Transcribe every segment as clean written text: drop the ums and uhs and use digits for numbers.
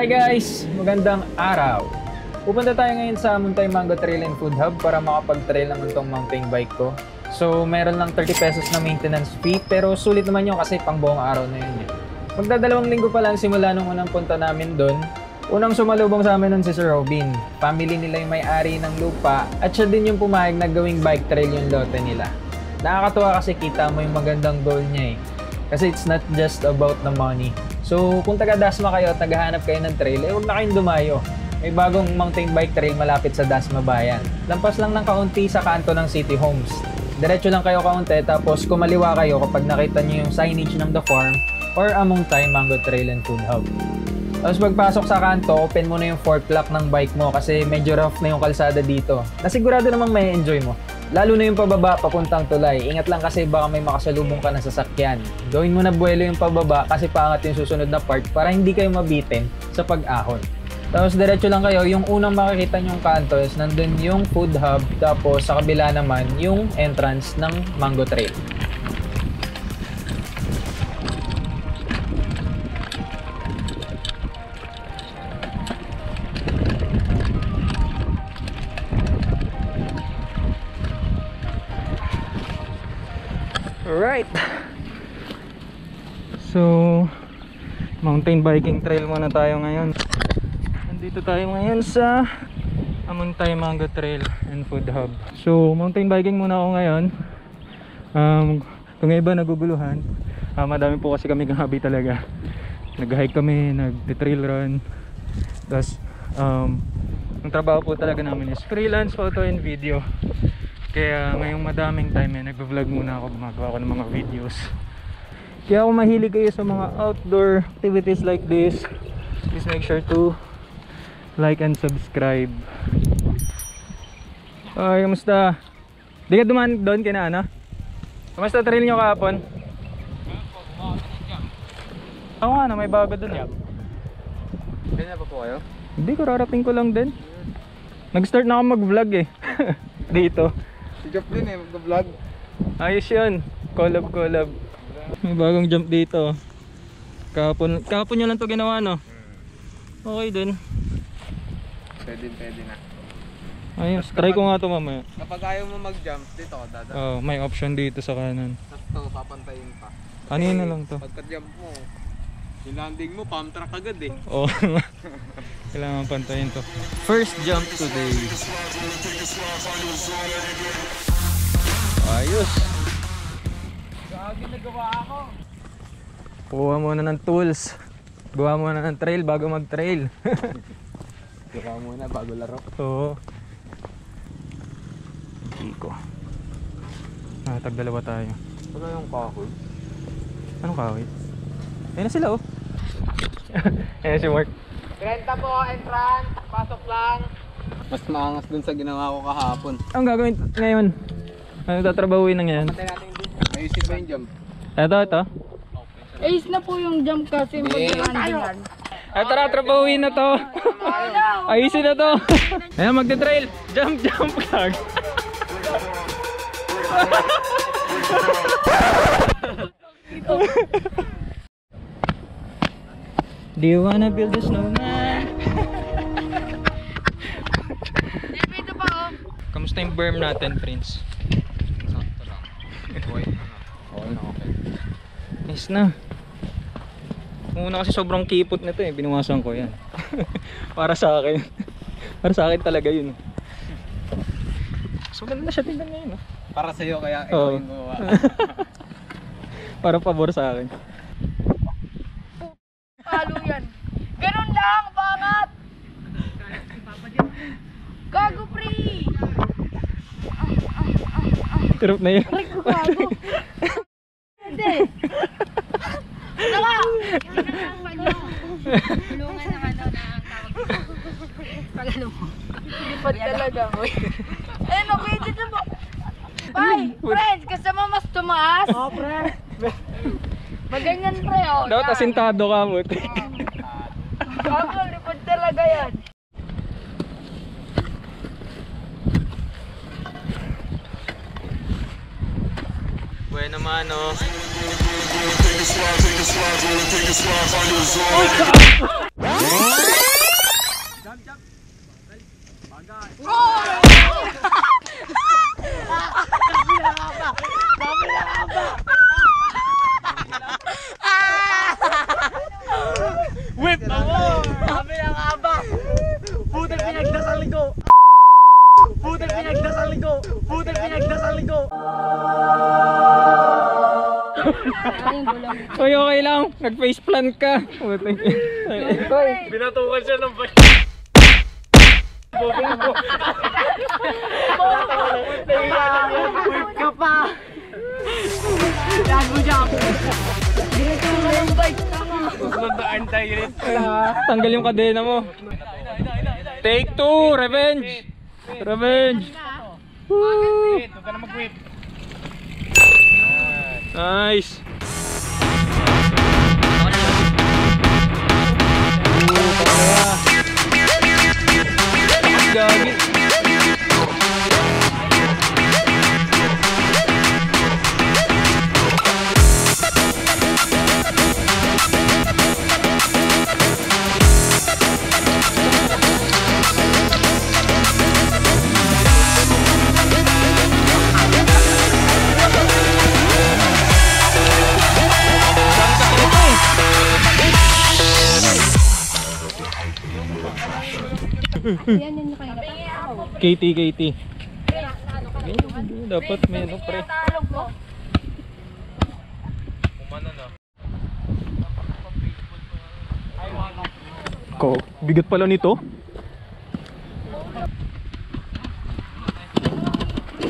Hi guys! Magandang araw! Pupunta tayo ngayon sa Amuntay Mango Trail and Food Hub para makapag-trail naman tong mountain bike ko. So meron lang 30 pesos na maintenance fee pero sulit naman yun kasi pang buong araw na yun. Magdadalawang linggo pa lang simula nung unang punta namin doon. Unang sumalubong sa amin nun si Sir Robin. Family nila yung may-ari ng lupa at siya din yung pumayag na gawing bike trail yung lote nila. Nakakatuwa kasi kita mo yung magandang goal niya eh. Kasi it's not just about the money. So kung taga Dasma kayo at naghahanap kayo ng trail, huwag na kayong dumayo. May bagong mountain bike trail malapit sa Dasma Bayan. Lampas lang ng kaunti sa kanto ng City Homes. Diretso lang kayo kaunti tapos kumaliwa kayo kapag nakita nyo yung signage ng The Farm or Amuntay Mango Trail and Food Hub. Tapos pagpasok sa kanto, open mo na yung fork lock ng bike mo kasi medyo rough na yung kalsada dito. Nasigurado namang may enjoy mo. Lalo na yung pababa papuntang tulay. Ingat lang kasi baka may makasalubong ka na sasakyan. Gawin mo na buwelo yung pababa kasi paangat yung susunod na part para hindi kayo mabitin sa pag-ahon. Tapos diretso lang kayo, yung unang makikita nyong kanto is nandun yung food hub, tapos sa kabila naman yung entrance ng Mango Trail. Alright, so mountain biking trail muna tayo ngayon. Nandito tayo ngayon sa Amuntay Mango Trail and Food Hub. So mountain biking muna ako ngayon. Kung iba naguguluhan, madami po kasi kami kahabi talaga. Nag-hike kami, nag-trail run. Tapos ang trabaho po talaga namin is freelance photo and video. Kaya ngayong madaming time nagvo-vlog muna ako, gumagawa ako ng mga videos. Kaya kung mahilig kayo sa mga outdoor activities like this, please make sure to like and subscribe. Ay, kamusta? Di ka dumaan doon kina ano? Kamusta trail nyo kahapon? Ako nga na, may bago doon. Hindi na pa po kayo? Hindi, kararating ko lang din. Nag-start na ako mag-vlog eh. Dito. Si Joplin eh, mag-vlog. Ayos yun, collab. May bagong jump dito. Kahapon nyo lang to ginawa no? Okay din. Pwede na. Ayos, try ko nga to mamaya. Kapag ayaw mo mag-jump, dito ka dadaan. Oh, may option dito sa kanan. Tapos to, papantayin pa. Kanina lang to. Pagka-jump mo, yung landing mo, pump track agad eh. Oo. Kailangan pantayin to. First jump today. Ayos. Gagi nagawa ako. Kuha muna ng tools. Gawa muna ng trail bago mag-trail. Gawa muna bago laro. Oo. Iko. Tag-dalawa tayo. Wala yung kahoy. Anong kahoy? Ayun na sila oh. Ayan si Mark. 30 po, entrance. Pasok lang. Mas maangas dun sa ginawa ko kahapon. Anong gagawin ngayon? Ano tatrabahuin na ngayon? Patay natin dito. Ayusin ba yung jump? Ito. Ace na po yung jump kasi mag-landingan. Ay tara, trabahuin na to. Ayusin na to. Ayan, magte-trail. Jump kag. Do you wanna build a snowman? Dito pa oh. Kamusta yung berm natin, Prince? Sakto lang. Okay. Nice na. Muna kasi sobrang kipot nito eh, binuwasan ko yan. Para sa akin. Para sa akin talaga yun. So ganda na siya tingnan ngayon. Para sa'yo kaya ikaw yung gumawa. Para pabor sa akin. Halo yan. Ganun lang, bangat. Gago pre. Tirap na yun. Aray ko gago. Hindi. Dala. Tulungan na ano na ang tawag. Pagano mo. Lipat talaga mo. Eh, pwede na mo. Bye, friends. Kasama mas tumaas. Oh, friends. Maganyan pre, oh. Dapat asintado ka mo. Gago, lipat talaga yan. Bueno mano. Take a slide, take a slide, take a slide, find your zone. Putal pinagdasal ko! Putal pinagdasal ko! Uy, okay lang. Nag-face plant ka. Binatukan siya ng bike. Wait ka pa! Yan mo dyan! Susunod na anti-grip. Tanggal yung kadena mo. Take 2, revenge. Revenge. Woo. Huwag ka na mag-whip. Nice. Gagi. Yan yung kanina pa. KT. Dapat may ano pre. Ko, bigat pala nito.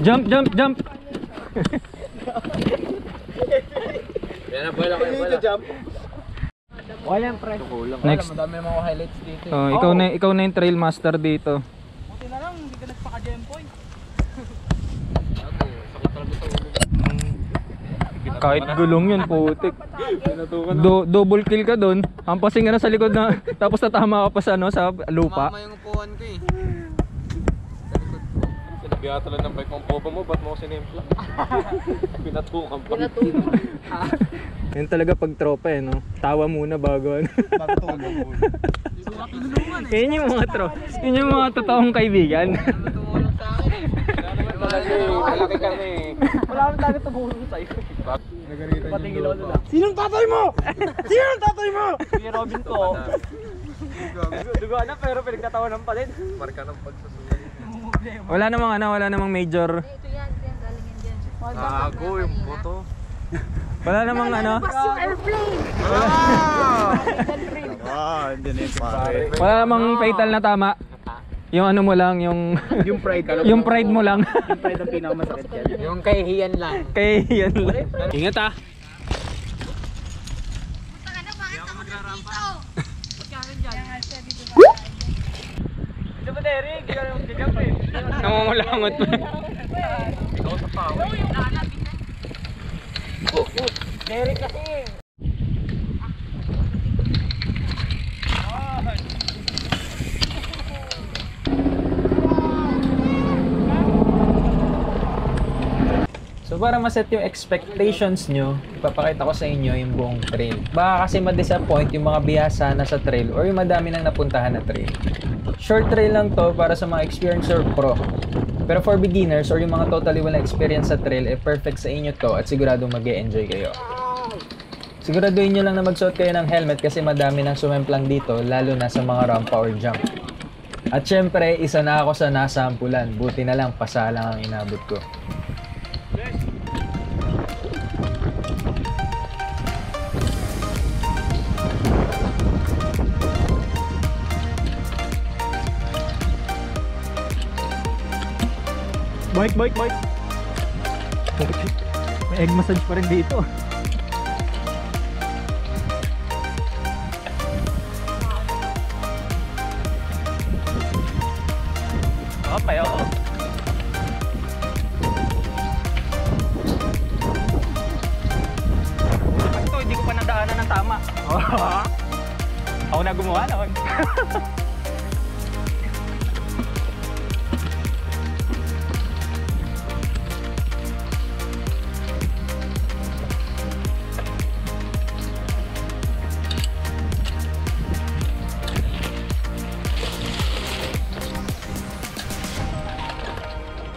Jump. Yan na, bola kayo. Jump. Walang pre. Next. Madami mga highlights dito. Oh, ikaw na yung trail master dito. Buti na lang, hindi ka nagpaka-gem point. Kahit gulong yun, putik. Double kill ka doon. Hampasin ka na sa likod na tapos natama ka pa sa sa lupa. Mama yung upuan ko eh. Sinabihan lang ng bike mong poba mo, ba't mo ko sinimpla? Pinatukan pa. Yun talaga pag tropa eh, no? Tawa muna bago ano. Yun yung mga yun yung mga totoong kaibigan. Tumulong sa akin eh. Malaki kami eh. Wala kami talaga tumulong sa'yo. Patingin ako na. Sinong tatay mo? Sinong tatay mo? Si Robin ko. Dugo na pero pinagtatawanan pa din. Marka ng pagsasunod. Wala namang major. Ito yan, galing yan dyan. Gago yung boto. Wala namang ano. Yung airplane! Hindi na yung pare. Wala namang fatal na tama. Yung ano mo lang, yung yung pride mo lang. Yung pride ang pinakamasakit yan. Yung kahihiyan lang. Kaya yan lang. Ingat ah. Puta ka na, bakit ako nandito? Ito ba Derek? Hindi ka naman gagap eh. Nangungulangot pa. Ikaw sa pao. Derek kasi. So para ma-set yung expectations nyo, ipapakita ko sa inyo yung buong trail. Baka kasi ma-disappoint yung mga bihasa na sa trail or yung madami nang napuntahan na trail. Short trail lang to para sa mga experienced or pro. Pero for beginners or yung mga totally walang experience sa trail, perfect sa inyo to at siguradong mag-e-enjoy kayo. Siguraduhin nyo lang na magsuot kayo ng helmet kasi madami nang sumemplang dito, lalo na sa mga rampa or jump. At syempre, isa na ako sa nasampulan. Buti na lang, pasa lang ang inabot ko. Bike. May egg massage pa rin dito. Okay, oo. Ito, hindi ko pa nadaanan ng tama. Ako na gumawa noon.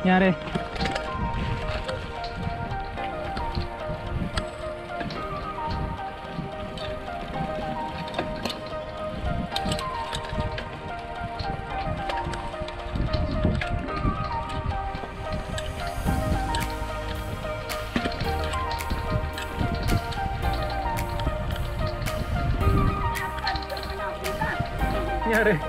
Nangyari. nangyari?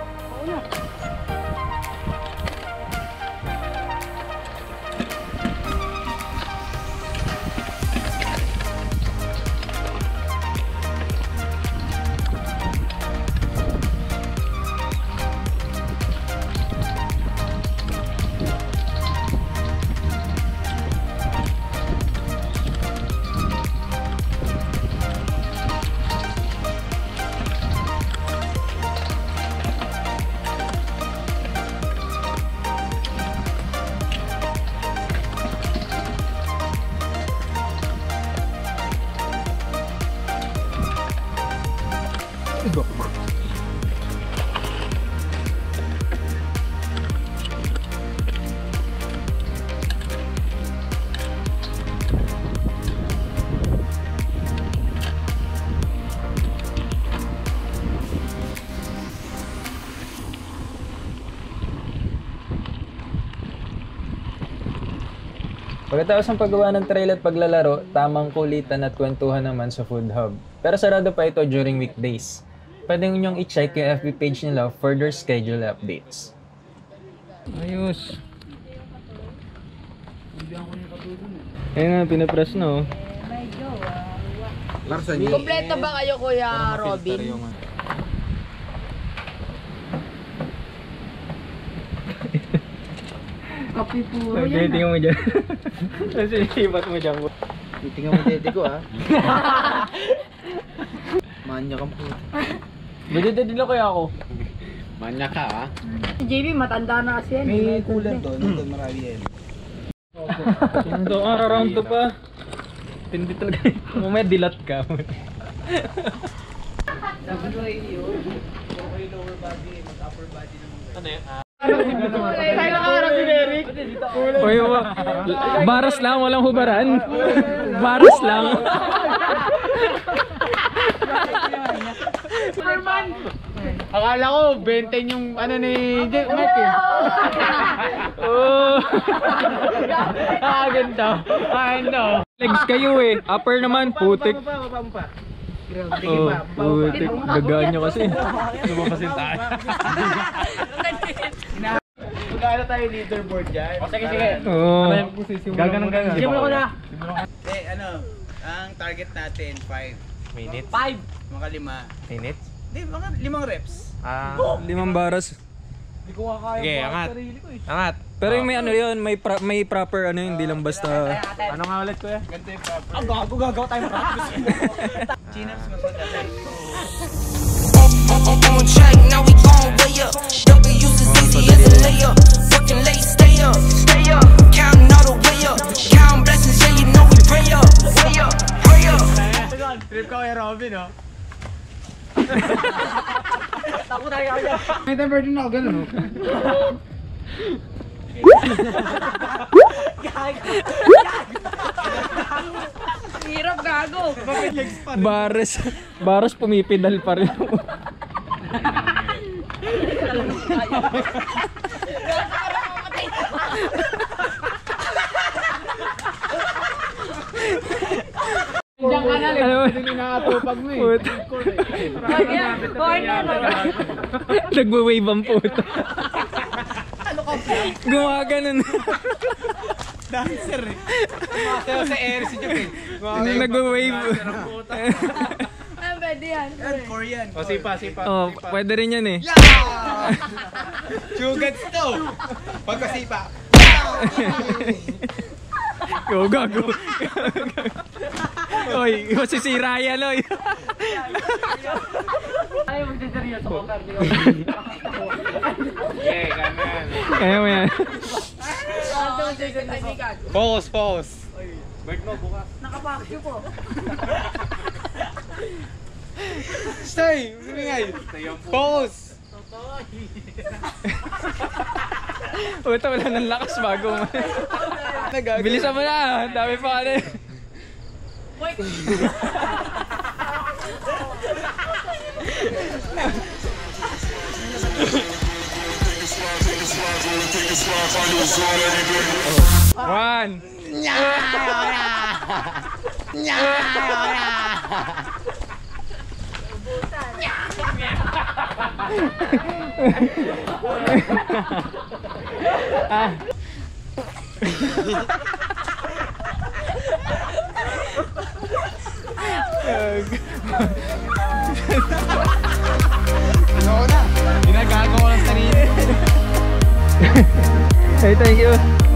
Pagkatapos ng paggawa ng trail at paglalaro, tamang kulitan at kwentuhan naman sa food hub. Pero sarado pa ito during weekdays. Pwede ninyong i-check yung FB page nila for their schedule updates. Ayos. Ayun nga, pinapress na oh. Kompleto ba kayo, Kuya Robin? Kape puro yan. Tingnan mo dyan. Sinibat mo dyan. Tingnan mo dede ko ah. Manya kang puto. Budete din kaya ako. Manya ka ah. Si JB matanda na kasi yan. May cooler doon. Doon marami yan. Sino to? Round to pa. Hindi talaga. Mamaya dilat ka. Ano yan? Ay, nakaharap si Derek. Uy, baras lang, walang hubaran. Baras lang. Superman! Akala ko, 20 yung ano ni Mike eh. Oh. Ganito. Ano? Legs kayo eh. Upper naman, putik. Baba mo pa. Oh, putik. Gagaan nyo kasi. Lumapasin tayo. Magkano tayo leaderboard dyan? Sige, sige. Oo. Gaganang gaganang. Simula ko na. Ano, ang target natin 5 Minutes? 5 mga 5 Minutes? Hindi, mga 5 reps. 5 baras. Hindi ko kaya. Okay, angat. Angat. Pero yung may ano yun, may proper ano, hindi lang basta. Ano nga ulit kuya? Ganito yung proper. Ang gago, gagawa tayo practice. Chin-ups masod natin. On track, now we gon' way up. W's as easy as a layup. Working late, stay up, stay up. Counting all the way up. Counting blessings, yeah, you know we pray up, way up, pray up. Trip ka kay Robin, oh. Tapo tayo kaya. May temper din ako, ganun, oh. Hirap, gago. Baras pumipidal pa rin. Diyan ka na, hindi nakatupag mo eh. Nagwa-wave ang puto. Gumaganon. Dancer eh. Masayaw sa air si Joke eh. Nagwa-wave. Ano pwede yan? Korean. O, sipa, sipa. Oh, pwede rin yan eh. Sugats to. Pagkasipa. Go, gago. Oy, masisira yan, oy. Ay, magsiseryoso ko, cardio. Okay, kanan. Kaya mo yan. Pause, pause. Bird mo, bukas. Nakapakyo po. Stay! Umingay! Pause! Puta, wala nang lakas bago mo. Bilisan mo na, dami pa ka na. One. Ginagawa ng sarili. Hey, thank you.